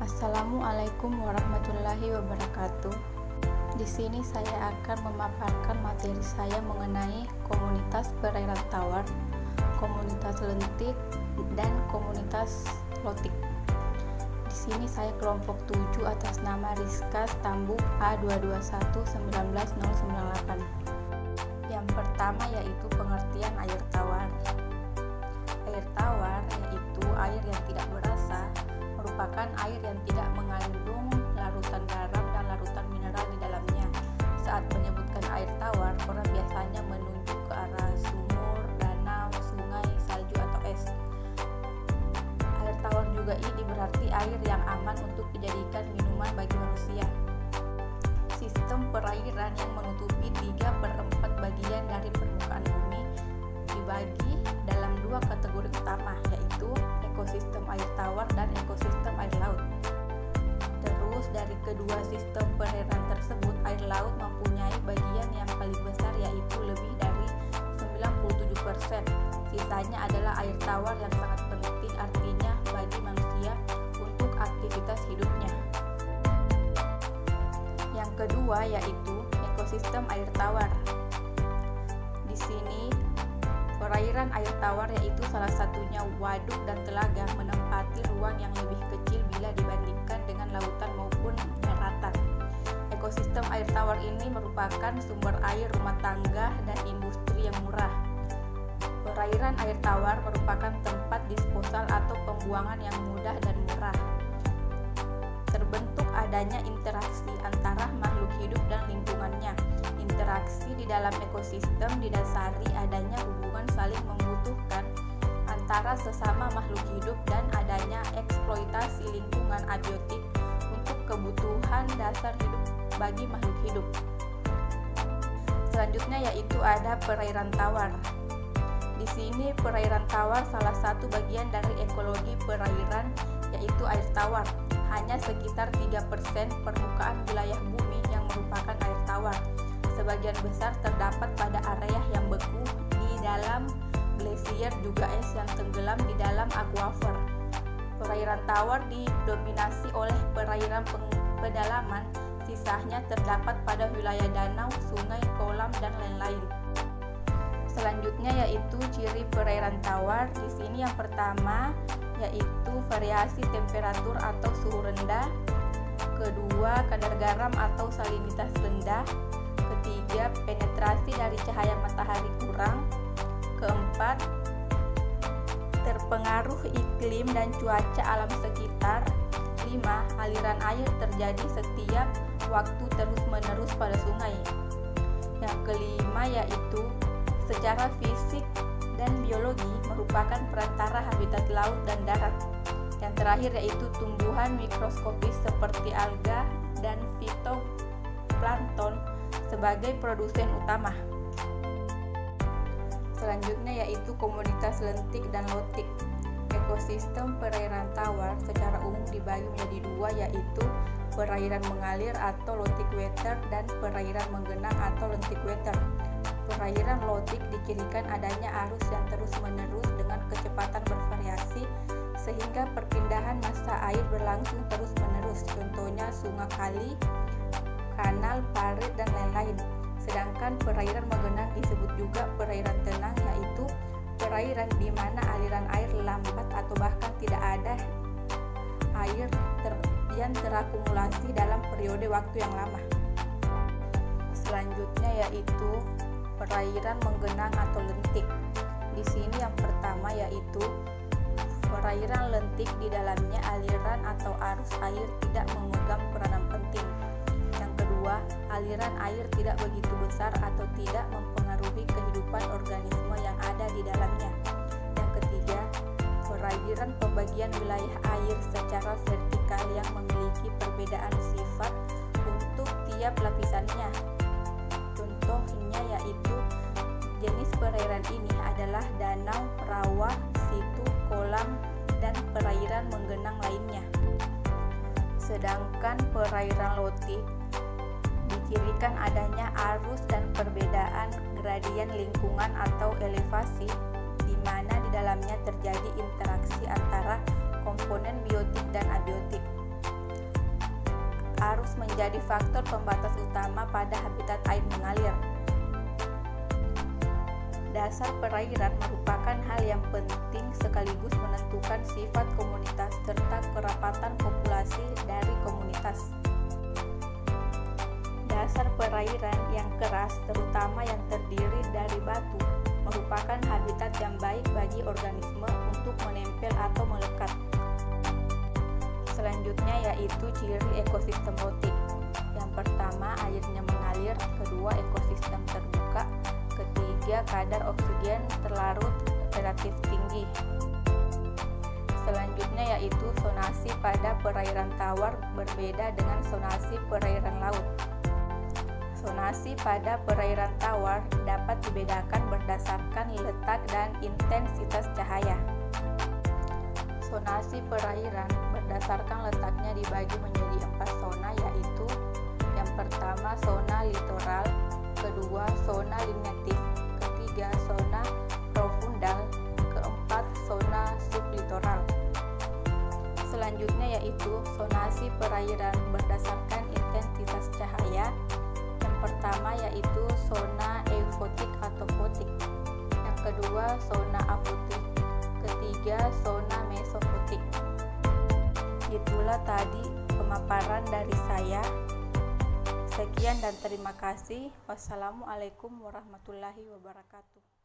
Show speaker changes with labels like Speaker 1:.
Speaker 1: Assalamualaikum warahmatullahi wabarakatuh. Di sini saya akan memaparkan materi saya mengenai komunitas perairan tawar, komunitas lentik, dan komunitas lotik. Di sini saya kelompok 7 atas nama Rizka Stambuk A221-19098. Yang pertama yaitu pengertian air tawar. Air tawar yaitu air yang tidak berasa, merupakan air yang tidak mengandung larutan garam dan larutan mineral di dalamnya. Saat menyebutkan air tawar, orang biasanya menunjuk ke arah sumur, danau, sungai, salju atau es. Air tawar juga ini berarti air yang aman untuk dijadikan minuman bagi manusia. Sistem perairan yang menutupi 3/4 bagian dari permukaan bumi dibagi dalam 2 kategori utama, yaitu ekosistem air tawar dan ekosistem air laut. Terus dari kedua sistem perairan tersebut, air laut mempunyai bagian yang paling besar, yaitu lebih dari 97%. Sisanya adalah air tawar yang sangat penting artinya bagi manusia untuk aktivitas hidupnya. Yang kedua yaitu ekosistem air tawar. Di sini perairan air tawar yaitu salah satunya waduk dan telaga menempati ruang yang lebih kecil bila dibandingkan dengan lautan maupun daratan. Ekosistem air tawar ini merupakan sumber air rumah tangga dan industri yang murah. Perairan air tawar merupakan tempat disposal atau pembuangan yang mudah dan murah. Terbentuk adanya interaksi antara makhluk hidup dan lingkungannya. Interaksi di dalam ekosistem didasari adanya hubungan saling membutuhkan antara sesama makhluk hidup dan adanya eksploitasi lingkungan abiotik untuk kebutuhan dasar hidup bagi makhluk hidup. Selanjutnya yaitu ada perairan tawar. Di sini perairan tawar salah satu bagian dari ekologi perairan yaitu air tawar. Hanya sekitar 3% permukaan wilayah bumi yang merupakan air tawar. Sebagian besar terdapat pada area yang beku di dalam glasier, juga es yang tenggelam di dalam aquifer. Perairan tawar didominasi oleh perairan pedalaman, sisanya terdapat pada wilayah danau, sungai, kolam, dan lain-lain. Selanjutnya yaitu ciri perairan tawar. Di sini yang pertama yaitu variasi temperatur atau suhu rendah. Kedua, kadar garam atau salinitas rendah. Ketiga, penetrasi dari cahaya matahari kurang. Keempat, terpengaruh iklim dan cuaca alam sekitar. 5. Aliran air terjadi setiap waktu terus-menerus pada sungai. Yang kelima yaitu secara fisik dan biologi merupakan perantara habitat laut dan darat. Yang terakhir yaitu tumbuhan mikroskopis seperti alga dan fitoplankton sebagai produsen utama. Selanjutnya yaitu komunitas lentik dan lotik. Ekosistem perairan tawar secara umum dibagi menjadi 2, yaitu perairan mengalir atau lotic water dan perairan menggenang atau lentik water. Perairan lotik dicirikan adanya arus yang terus-menerus dengan kecepatan bervariasi sehingga perpindahan massa air berlangsung terus-menerus. Contohnya sungai, kali, kanal, parit, dan lain-lain. Sedangkan perairan menggenang disebut juga perairan tenang, yaitu perairan di mana aliran air lambat atau bahkan tidak ada air yang terakumulasi dalam periode waktu yang lama. Selanjutnya yaitu perairan menggenang atau lentik. Di sini yang pertama yaitu perairan lentik, di dalamnya aliran atau arus air tidak memegang peranan penting. Yang kedua, aliran air tidak begitu besar atau tidak mempengaruhi kehidupan organisme yang ada di dalamnya. Yang ketiga, perairan pembagian wilayah air secara vertikal yang memiliki perbedaan sifat untuk tiap lapisannya. Contohnya yaitu jenis perairan ini adalah danau, rawa, situ, kolam, dan perairan menggenang lainnya. Sedangkan perairan lotik dicirikan adanya arus dan perbedaan gradien lingkungan atau elevasi, di mana di dalamnya terjadi interaksi antara komponen biotik dan abiotik. menjadi faktor pembatas utama pada habitat air mengalir. Dasar perairan merupakan hal yang penting sekaligus menentukan sifat komunitas serta kerapatan populasi dari komunitas. Dasar perairan yang keras, terutama yang terdiri dari batu, merupakan habitat yang baik bagi organisme untuk menempel atau melekat. Selanjutnya yaitu ciri ekosistem rotik. Yang pertama, airnya mengalir, kedua, ekosistem terbuka, ketiga, kadar oksigen terlarut relatif tinggi. Selanjutnya yaitu sonasi pada perairan tawar berbeda dengan sonasi perairan laut. Sonasi pada perairan tawar dapat dibedakan berdasarkan letak dan intensitas cahaya. Sonasi perairan berdasarkan letaknya dibagi menjadi 4 zona, yaitu yang pertama zona litoral, kedua zona limnatif, ketiga zona profundal, keempat zona sublitoral. Selanjutnya yaitu sonasi perairan berdasarkan intensitas cahaya. Yang pertama yaitu zona eufotik atau fotik, yang kedua zona afotik, ketiga zona mesofotik. Itulah tadi pemaparan dari saya. Sekian dan terima kasih. Wassalamualaikum warahmatullahi wabarakatuh.